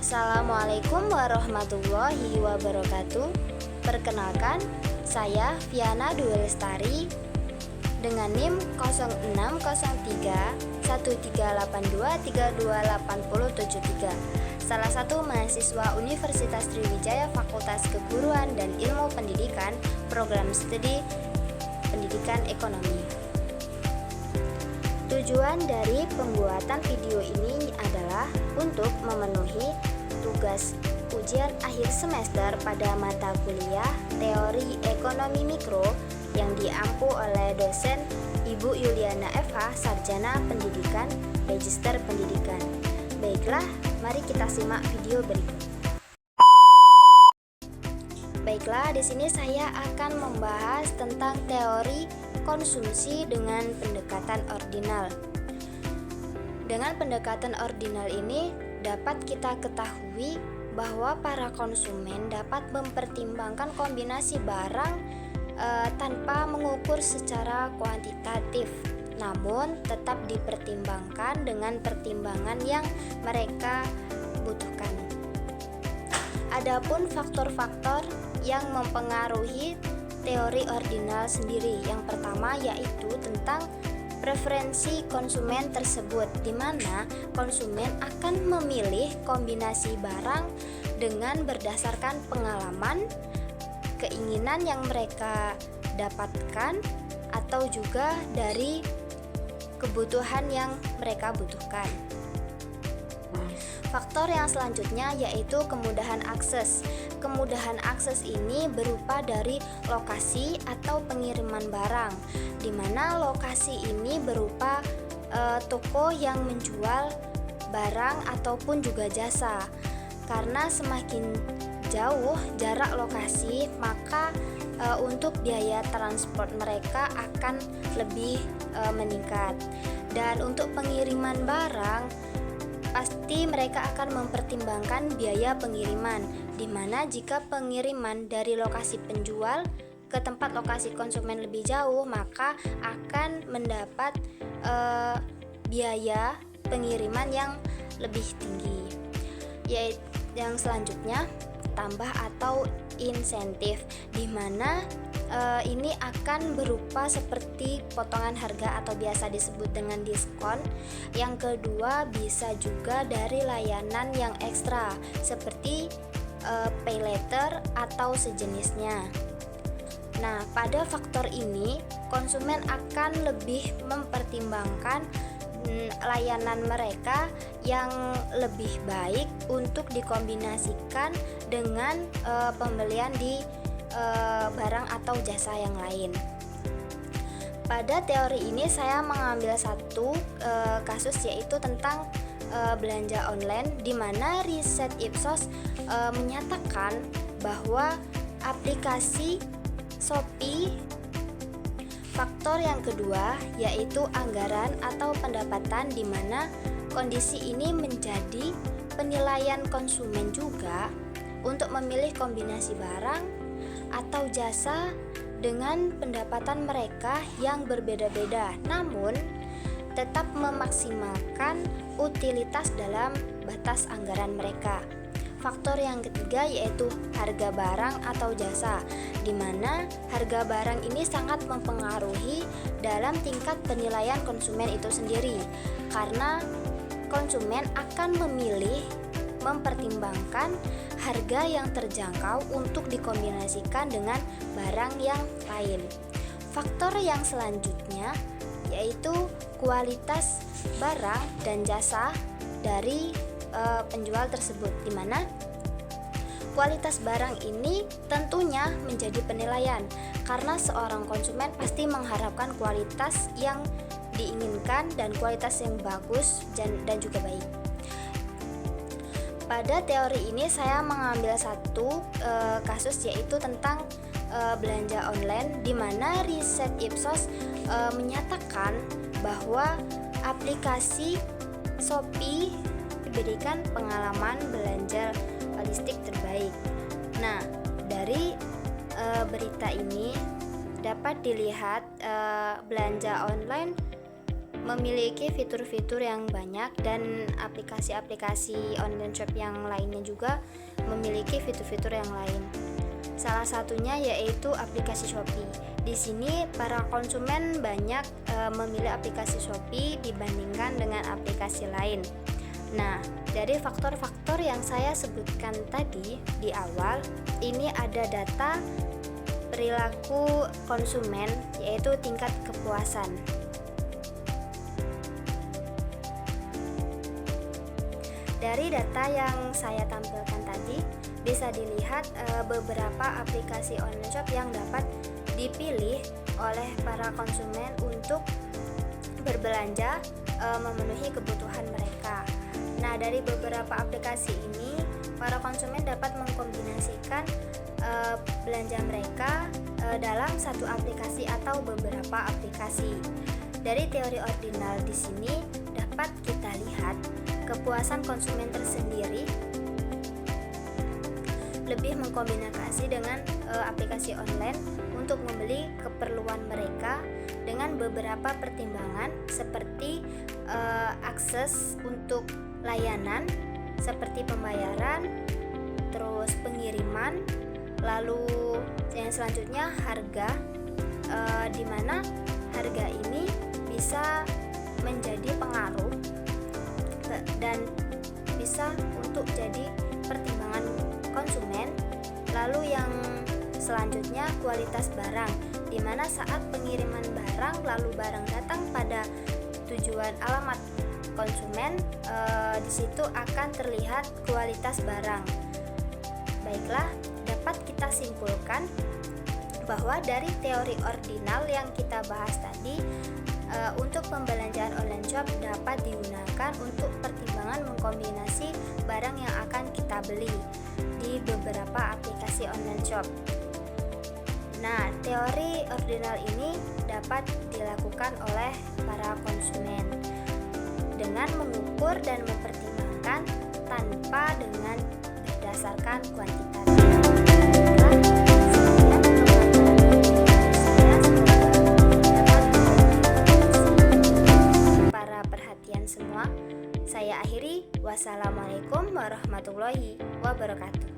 Assalamualaikum warahmatullahi wabarakatuh. Perkenalkan, saya Viana Dwi Lestari dengan NIM 0603 1382 328073, salah satu mahasiswa Universitas Sriwijaya Fakultas Keguruan dan Ilmu Pendidikan, Program Studi Pendidikan Ekonomi. Tujuan dari pembuatan video ini adalah untuk memenuhi tugas ujian akhir semester pada mata kuliah Teori Ekonomi Mikro yang diampu oleh dosen Ibu Yuliana FH, Sarjana Pendidikan, Magister Pendidikan. Baiklah, mari kita simak video berikut. Baiklah, di sini saya akan membahas tentang teori konsumsi dengan pendekatan ordinal. Dengan pendekatan ordinal ini dapat kita ketahui bahwa para konsumen dapat mempertimbangkan kombinasi barang tanpa mengukur secara kuantitatif, namun tetap dipertimbangkan dengan pertimbangan yang mereka butuhkan. Adapun faktor-faktor yang mempengaruhi teori ordinal sendiri, yang pertama yaitu tentang preferensi konsumen tersebut, di mana konsumen akan memilih kombinasi barang dengan berdasarkan pengalaman, keinginan yang mereka dapatkan, atau juga dari kebutuhan yang mereka butuhkan. Faktor yang selanjutnya yaitu kemudahan akses. Kemudahan akses ini berupa dari lokasi atau pengiriman barang, di mana lokasi ini berupa toko yang menjual barang ataupun juga jasa. Karena semakin jauh jarak lokasi, maka untuk biaya transport mereka akan lebih meningkat. Dan untuk pengiriman barang, pasti mereka akan mempertimbangkan biaya pengiriman, di mana jika pengiriman dari lokasi penjual ke tempat lokasi konsumen lebih jauh, maka akan mendapat biaya pengiriman yang lebih tinggi. Yaitu yang selanjutnya, tambah atau insentif, di mana ini akan berupa seperti potongan harga atau biasa disebut dengan diskon. Yang kedua, bisa juga dari layanan yang ekstra seperti pay later atau sejenisnya. Nah, pada faktor ini konsumen akan lebih mempertimbangkan layanan mereka yang lebih baik untuk dikombinasikan dengan pembelian di barang atau jasa yang lain. Pada teori ini saya mengambil satu kasus, yaitu tentang belanja online, di mana riset Ipsos menyatakan bahwa aplikasi Shopee. Faktor yang kedua yaitu anggaran atau pendapatan, di mana kondisi ini menjadi penilaian konsumen juga untuk memilih kombinasi barang atau jasa dengan pendapatan mereka yang berbeda-beda, namun tetap memaksimalkan utilitas dalam batas anggaran mereka. Faktor yang ketiga yaitu harga barang atau jasa, di mana harga barang ini sangat mempengaruhi dalam tingkat penilaian konsumen itu sendiri, karena konsumen akan mempertimbangkan harga yang terjangkau untuk dikombinasikan dengan barang yang lain. Faktor yang selanjutnya yaitu kualitas barang dan jasa dari penjual tersebut, di mana kualitas barang ini tentunya menjadi penilaian, karena seorang konsumen pasti mengharapkan kualitas yang diinginkan dan kualitas yang bagus dan juga baik. Pada teori ini saya mengambil satu kasus, yaitu tentang belanja online, di mana riset Ipsos menyatakan bahwa aplikasi Shopee diberikan pengalaman belanja logistik terbaik. Nah, dari berita ini dapat dilihat belanja online memiliki fitur-fitur yang banyak dan aplikasi-aplikasi online shop yang lainnya juga memiliki fitur-fitur yang lain. Salah satunya yaitu aplikasi Shopee. Di sini para konsumen banyak memilih aplikasi Shopee dibandingkan dengan aplikasi lain. Nah, dari faktor-faktor yang saya sebutkan tadi di awal, ini ada data perilaku konsumen, yaitu tingkat kepuasan. Dari data yang saya tampilkan tadi, bisa dilihat beberapa aplikasi online shop yang dapat dipilih oleh para konsumen untuk berbelanja memenuhi kebutuhan mereka. Nah, dari beberapa aplikasi ini, para konsumen dapat mengkombinasikan belanja mereka dalam satu aplikasi atau beberapa aplikasi. Dari teori ordinal di sini dapat kita lihat kepuasan konsumen tersendiri lebih mengkombinasi dengan aplikasi online untuk membeli keperluan mereka dengan beberapa pertimbangan seperti akses untuk layanan seperti pembayaran, terus pengiriman, lalu yang selanjutnya harga, di mana harga ini bisa menjadi pengaruh dan bisa untuk jadi pertimbangan konsumen. Lalu yang selanjutnya kualitas barang, di mana saat pengiriman barang lalu barang datang pada tujuan alamat konsumen, di situ akan terlihat kualitas barang. Baiklah, dapat kita simpulkan bahwa dari teori ordinal yang kita bahas tadi, untuk pembelanjaan online shop dapat digunakan untuk pertimbangan mengkombinasi barang yang akan kita beli di beberapa aplikasi online shop. Nah, teori ordinal ini dapat dilakukan oleh para konsumen dengan mengukur dan mempertimbangkan tanpa dengan berdasarkan kuantitas. Semua, saya akhiri. Wassalamualaikum warahmatullahi wabarakatuh.